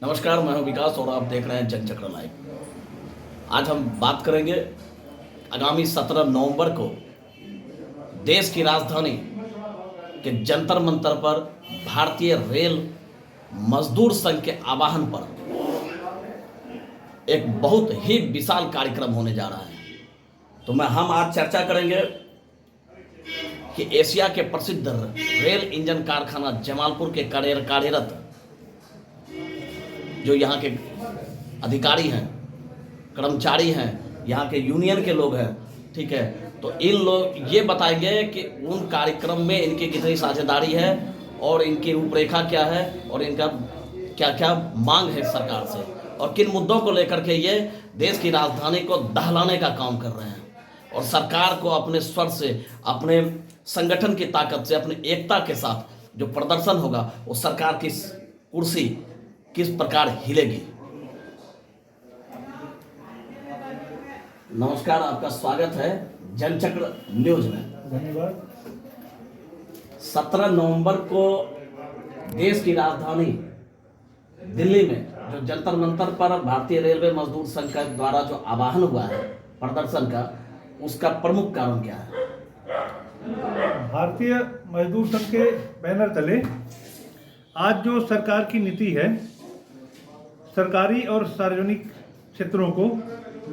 नमस्कार, मैं हूं विकास और आप देख रहे हैं जनचक्र लाइव। आज हम बात करेंगे आगामी 17 नवंबर को देश की राजधानी के जंतर मंतर पर भारतीय रेल मजदूर संघ के आह्वान पर एक बहुत ही विशाल कार्यक्रम होने जा रहा है। तो हम आज चर्चा करेंगे कि एशिया के प्रसिद्ध रेल इंजन कारखाना जमालपुर के कार्यरत जो यहाँ के अधिकारी हैं, कर्मचारी हैं, यहाँ के यूनियन के लोग हैं, ठीक है, तो इन लोग ये बताएंगे कि उन कार्यक्रम में इनकी कितनी साझेदारी है और इनकी रूपरेखा क्या है और इनका क्या क्या मांग है सरकार से और किन मुद्दों को लेकर के ये देश की राजधानी को दहलाने का काम कर रहे हैं और सरकार को अपने स्वर से, अपने संगठन की ताकत से, अपनी एकता के साथ जो प्रदर्शन होगा वो सरकार की कुर्सी किस प्रकार हिलेगी। नमस्कार, आपका स्वागत है जनचक्र न्यूज में। धन्यवाद। 17 नवंबर को देश की राजधानी दिल्ली में जो जंतर मंतर पर भारतीय रेलवे मजदूर संघ का द्वारा जो आह्वान हुआ है प्रदर्शन का, उसका प्रमुख कारण क्या है? भारतीय मजदूर संघ के बैनर तले आज जो सरकार की नीति है, सरकारी और सार्वजनिक क्षेत्रों को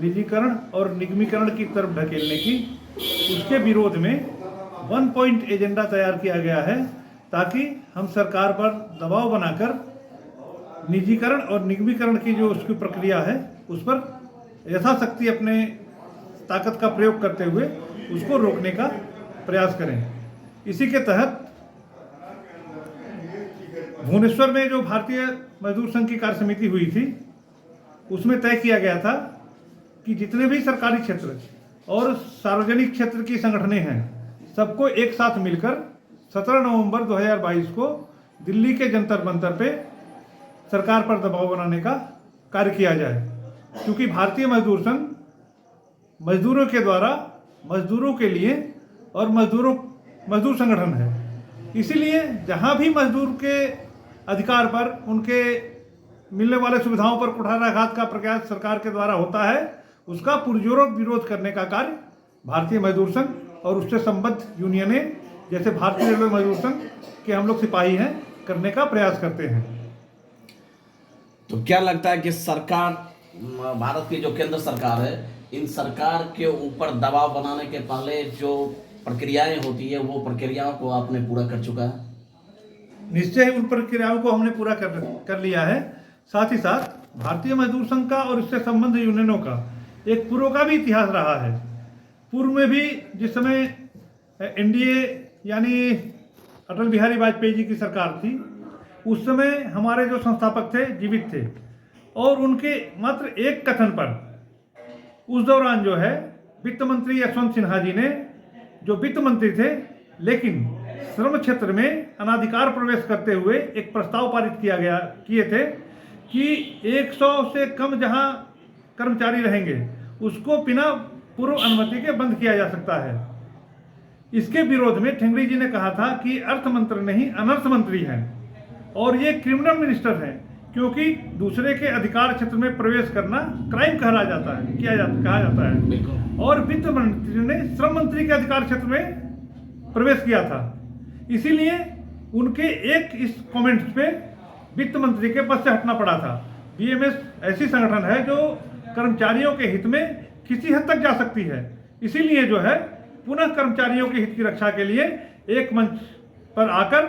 निजीकरण और निगमीकरण की तरफ ढकेलने की, उसके विरोध में 1 पॉइंट एजेंडा तैयार किया गया है ताकि हम सरकार पर दबाव बनाकर निजीकरण और निगमीकरण की जो उसकी प्रक्रिया है उस पर यथाशक्ति अपने ताकत का प्रयोग करते हुए उसको रोकने का प्रयास करें। इसी के तहत भुवनेश्वर में जो भारतीय मजदूर संघ की कार्य समिति हुई थी, उसमें तय किया गया था कि जितने भी सरकारी क्षेत्र और सार्वजनिक क्षेत्र की संगठनें हैं, सबको एक साथ मिलकर 17 नवंबर 2022 को दिल्ली के जंतर मंतर पे सरकार पर दबाव बनाने का कार्य किया जाए, क्योंकि भारतीय मजदूर संघ मजदूरों के द्वारा मजदूरों के लिए और मजदूर संगठन है। इसीलिए जहां भी मजदूर के अधिकार पर, उनके मिलने वाले सुविधाओं पर कुठाराघात का प्रयास सरकार के द्वारा होता है, उसका पुरजोर विरोध करने का कार्य भारतीय मजदूर संघ और उससे संबद्ध यूनियनें जैसे भारतीय रेलवे मजदूर संघ के हम लोग सिपाही हैं, करने का प्रयास करते हैं। तो क्या लगता है कि सरकार, भारत की जो केंद्र सरकार है, इन सरकार के ऊपर दबाव बनाने के पहले जो प्रक्रियाएं होती है वो प्रक्रियाओं को आपने पूरा कर चुका है? निश्चय उन प्रक्रियाओं को हमने पूरा कर लिया है। साथ ही साथ भारतीय मजदूर संघ का और इससे संबंध यूनियनों का एक पूर्व का भी इतिहास रहा है। पूर्व में भी जिस समय एनडीए यानी अटल बिहारी वाजपेयी जी की सरकार थी, उस समय हमारे जो संस्थापक थे जीवित थे और उनके मात्र एक कथन पर उस दौरान जो है वित्त मंत्री यशवंत सिन्हा जी ने, जो वित्त मंत्री थे लेकिन श्रम क्षेत्र में अनाधिकार प्रवेश करते हुए, एक प्रस्ताव पारित किए थे कि 100 से कम जहां कर्मचारी रहेंगे उसको बिना पूर्व अनुमति के बंद किया जा सकता है। इसके विरोध में ठेंगड़ी जी ने कहा था कि अर्थ मंत्री नहीं, अनर्थ मंत्री हैं और ये क्रिमिनल मिनिस्टर हैं, क्योंकि दूसरे के अधिकार क्षेत्र में प्रवेश करना क्राइम कहा जाता है। और वित्त मंत्री ने श्रम मंत्री के अधिकार क्षेत्र में प्रवेश किया था। इसीलिए उनके एक इस कमेंट पे वित्त मंत्री के पद से हटना पड़ा था। बीएमएस ऐसी संगठन है जो कर्मचारियों के हित में किसी हद तक जा सकती है। इसीलिए जो है पुनः कर्मचारियों के हित की रक्षा के लिए एक मंच पर आकर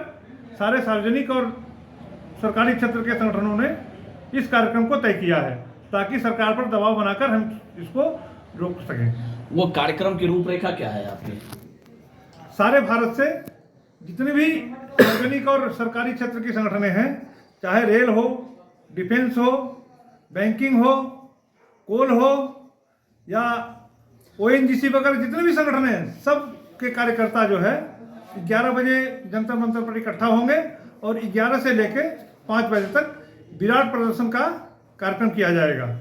सारे सार्वजनिक और सरकारी क्षेत्र के संगठनों ने इस कार्यक्रम को तय किया है ताकि सरकार पर दबाव बनाकर हम इसको रोक सकें। वो कार्यक्रम की रूपरेखा क्या है आपकी? सारे भारत से जितने भी सार्वजनिक और सरकारी क्षेत्र की संगठनें हैं, चाहे रेल हो, डिफेंस हो, बैंकिंग हो, कोल हो या ओएनजीसी वगैरह जितने भी संगठन हैं, सब के कार्यकर्ता जो है 11 बजे जंतर मंतर पर इकट्ठा होंगे और 11 से लेकर 5 बजे तक विराट प्रदर्शन का कार्यक्रम किया जाएगा।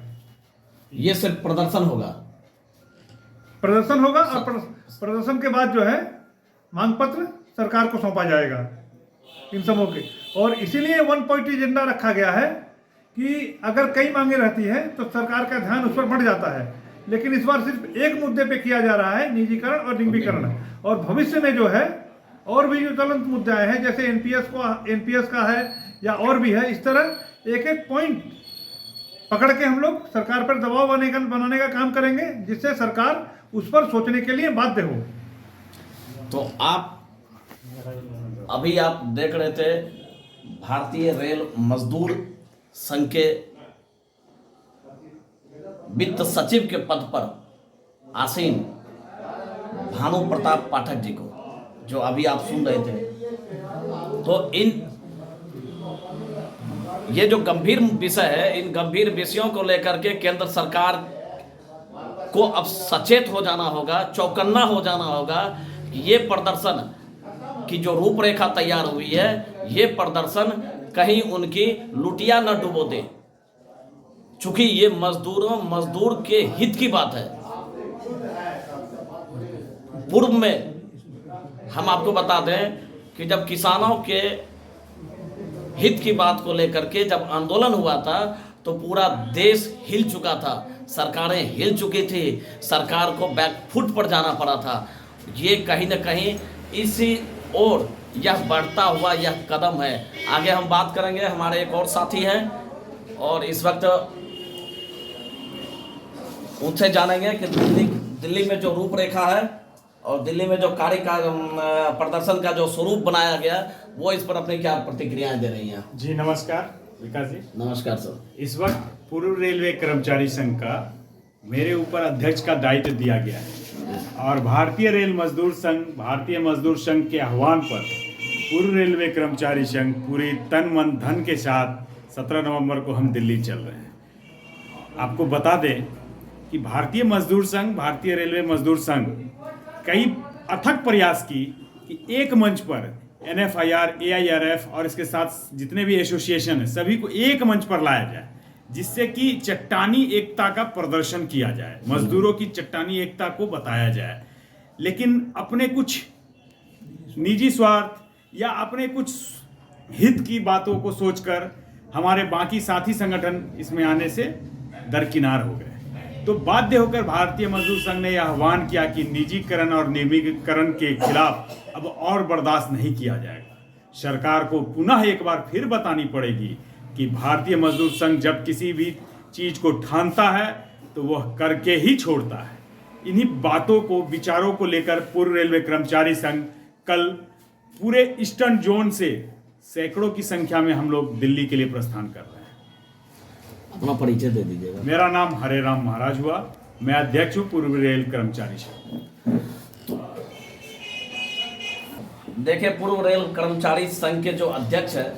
ये सिर्फ प्रदर्शन होगा और प्रदर्शन के बाद जो है मांग पत्र सरकार को सौंपा जाएगा इन सबों के। और इसीलिए 1 पॉइंट एजेंडा रखा गया है कि अगर कई मांगे रहती हैं तो सरकार का ध्यान उस पर बढ़ जाता है, लेकिन इस बार सिर्फ एक मुद्दे पे किया जा रहा है, निजीकरण और निगमीकरण। और भविष्य में जो है और भी जो ज्वलंत मुद्दे आए हैं, जैसे एनपीएस का है या और भी है, इस तरह एक एक पॉइंट पकड़ के हम लोग सरकार पर दबाव बनाने का काम करेंगे, जिससे सरकार उस पर सोचने के लिए बाध्य हो। तो अभी आप देख रहे थे भारतीय रेल मजदूर संघ के वित्त सचिव के पद पर आसीन भानु प्रताप पाठक जी को, जो अभी आप सुन रहे थे। तो ये जो गंभीर विषय है, इन गंभीर विषयों को लेकर के केंद्र सरकार को अब सचेत हो जाना होगा, चौकन्ना हो जाना होगा कि ये प्रदर्शन की जो रूपरेखा तैयार हुई है, ये प्रदर्शन कहीं उनकी लुटिया न डुबो दे, चूंकि ये मजदूर के हित की बात है। पूर्व में हम आपको बता दें कि जब किसानों के हित की बात को लेकर के जब आंदोलन हुआ था तो पूरा देश हिल चुका था, सरकारें हिल चुकी थी, सरकार को बैकफुट पर जाना पड़ा था। ये कहीं न कहीं इसी ओर यह बढ़ता हुआ यह कदम है। आगे हम बात करेंगे, हमारे एक और साथी हैं और इस वक्त उनसे जानेंगे कि दिल्ली में जो रूपरेखा है और दिल्ली में जो कार्य का प्रदर्शन का जो स्वरूप बनाया गया, वो इस पर अपनी क्या प्रतिक्रियाएं दे रही हैं। जी नमस्कार विकास जी। नमस्कार सर। इस वक्त पूर्व रेलवे कर्मचारी संघ का मेरे ऊपर अध्यक्ष का दायित्व दिया गया है और भारतीय रेल मजदूर संघ, भारतीय मजदूर संघ के आह्वान पर पूर्व रेलवे कर्मचारी संघ पूरी तन मन धन के साथ 17 नवंबर को हम दिल्ली चल रहे हैं। आपको बता दें कि भारतीय मजदूर संघ, भारतीय रेलवे मजदूर संघ कई अथक प्रयास की कि एक मंच पर NFIR, AIRF और इसके साथ जितने भी एसोसिएशन है सभी को एक मंच पर लाया जाए, जिससे कि चट्टानी एकता का प्रदर्शन किया जाए, मजदूरों की चट्टानी एकता को बताया जाए। लेकिन अपने कुछ निजी स्वार्थ या अपने कुछ हित की बातों को सोचकर हमारे बाकी साथी संगठन इसमें आने से दरकिनार हो गए। तो बाध्य होकर भारतीय मजदूर संघ ने यह आह्वान किया कि निजीकरण और निगमीकरण के खिलाफ अब और बर्दाश्त नहीं किया जाएगा। सरकार को पुनः एक बार फिर बतानी पड़ेगी कि भारतीय मजदूर संघ जब किसी भी चीज को ठानता है तो वह करके ही छोड़ता है। इन्हीं बातों को, विचारों को लेकर पूर्व रेलवे कर्मचारी संघ कल पूरे ईस्टर्न जोन से सैकड़ों की संख्या में हम लोग दिल्ली के लिए प्रस्थान कर रहे हैं। अपना परिचय दे दीजिएगा। मेरा नाम हरे राम महाराज हुआ, मैं अध्यक्ष हूँ पूर्व रेल कर्मचारी संघ। देखिए, पूर्व रेल कर्मचारी संघ के जो अध्यक्ष है,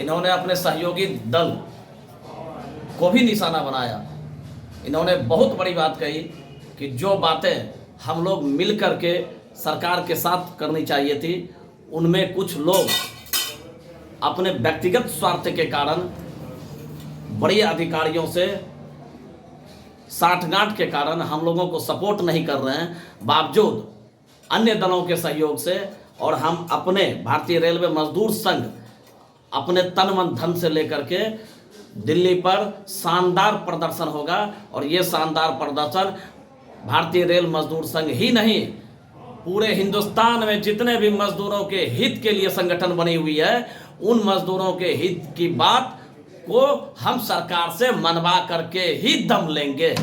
इन्होंने अपने सहयोगी दल को भी निशाना बनाया। इन्होंने बहुत बड़ी बात कही कि जो बातें हम लोग मिल करके सरकार के साथ करनी चाहिए थी, उनमें कुछ लोग अपने व्यक्तिगत स्वार्थ के कारण, बड़े अधिकारियों से साठगांठ के कारण हम लोगों को सपोर्ट नहीं कर रहे हैं, बावजूद अन्य दलों के सहयोग से। और हम अपने भारतीय रेलवे मजदूर संघ अपने तन मन धन से लेकर के दिल्ली पर शानदार प्रदर्शन होगा। और ये शानदार प्रदर्शन भारतीय रेल मजदूर संघ ही नहीं, पूरे हिंदुस्तान में जितने भी मजदूरों के हित के लिए संगठन बनी हुई है, उन मजदूरों के हित की बात को हम सरकार से मनवा करके ही दम लेंगे।